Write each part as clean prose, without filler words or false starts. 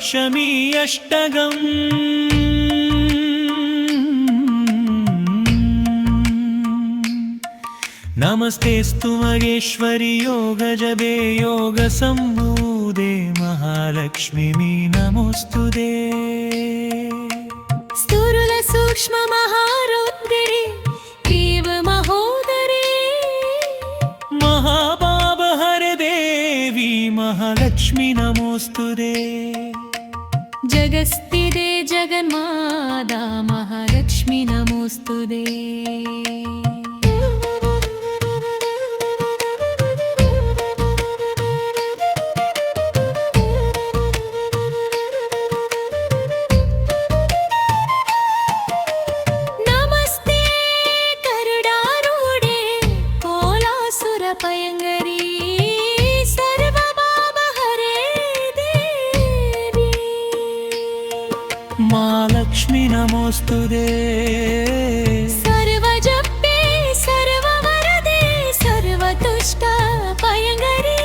महालक्ष्मी अष्टकम् नमस्तेस्तु महेश्वरि योगजपे योगसम्भूते महालक्ष्मी नमोस्तुते स्थूल सूक्ष्म महारौद्रे देव महोदरे महापापहर देवी महालक्ष्मी नमोस्तुते जगस्थिते जगन्माता महालक्ष्मी नमोस्तुते पयंगरी सर्वपापहरे देवी महालक्ष्मी नमोस्तुते सर्वजपे सर्ववरदे सर्वतुष्ट पयंगरी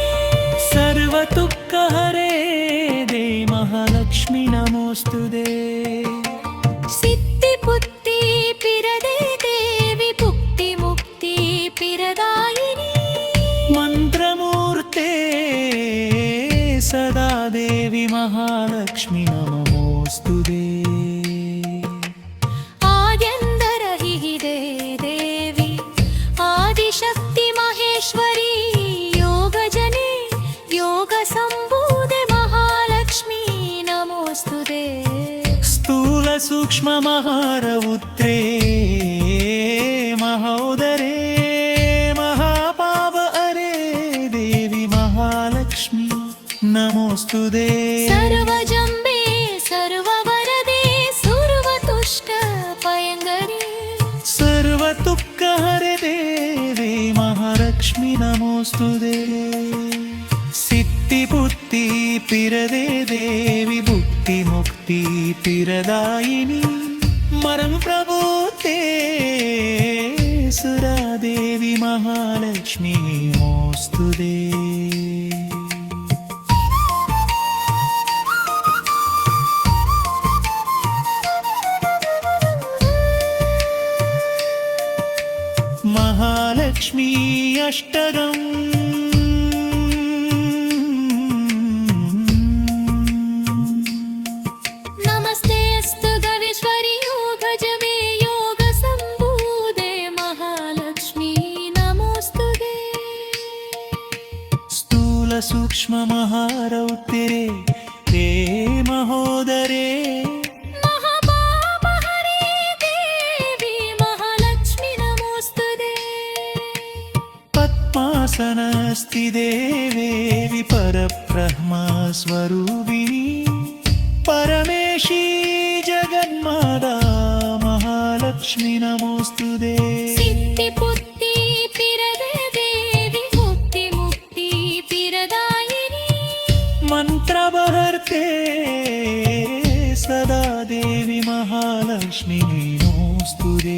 सर्वदुःखहरे दे महालक्ष्मी नमोस्तुते सिद्धि बुद्धि पिरदे देवी भुक्ति मुक्ति पिरदायिनी मंत्रमूर्ते सदा देवी महालक्ष्मी नमोस्तुते आद्यन्तरहिते देवी आदिशक्ति महेश्वरी योगजने योगसम्भूते महालक्ष्मी नमोस्तुते स्थूल सूक्ष्म महारौद्रे महोदरे नमोस्तुते सर्वजम्बे सर्ववरदे सर्वतुष्ट पयंगरी सर्वदुःखहरे देवी महालक्ष्मी नमोस्तुते सिद्धि बुद्धि पिरदे देवी भुक्ति मुक्ति पिरदायिनी मरम प्रभूते सुरा देवी महालक्ष्मी नमोस्तुते महालक्ष्मी अष्टकम् नमस्तेस्तु गणेश्वरि योगजपे योगसम्भूते महालक्ष्मी नमोस्तुते स्थूल सूक्ष्म महारौद्रे ते महोदरे पद्मासनस्ति देवी परब्रह्मा स्वरूपिणी परमेशी जगन्माता महालक्ष्मी नमोस्तुते सिद्धि बुद्धि पिरदे देवी भुक्ति मुक्ति पिरदायिनी मंत्रबहर्ते सदा देवी महालक्ष्मी नमोस्तुते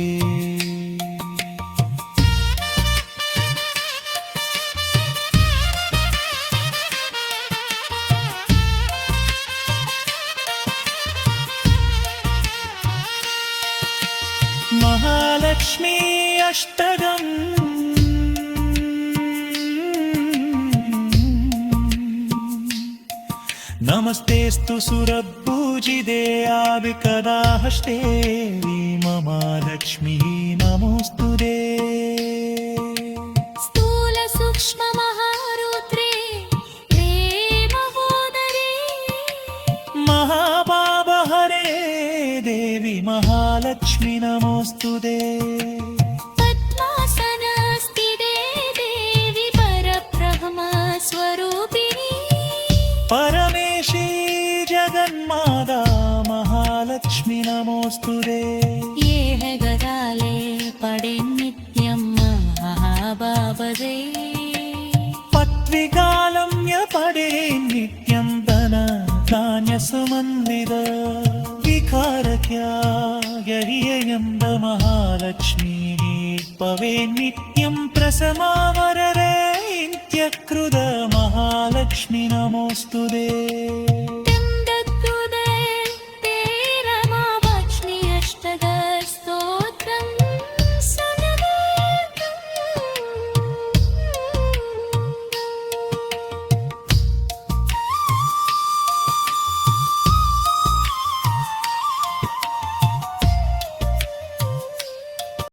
महालक्ष्मी अष्टकम् नमस्तेस्तु सुरभुजिते आविकदा हस्ते महालक्ष्मी नमोस्तुते स्थूल सूक्ष्म महारौद्रे हे महोदरे महापापहरे देवी महालक्ष्मी नमोस्तुते पद्मासनस्थिते देवी परब्रह्मा स्वरूपिणी परमेशी जगन्माता महालक्ष्मी नमोस्तुते येह गदाले पडे नित्यं महाबाबदे पत्विकालं य पडे नित्यं धन धान्यसमन्वित विकारक्या यरिययन्द महालक्ष्मी पवे नित्यं प्रसमावररे इत्यकृत महालक्ष्मी नमोस्तुते।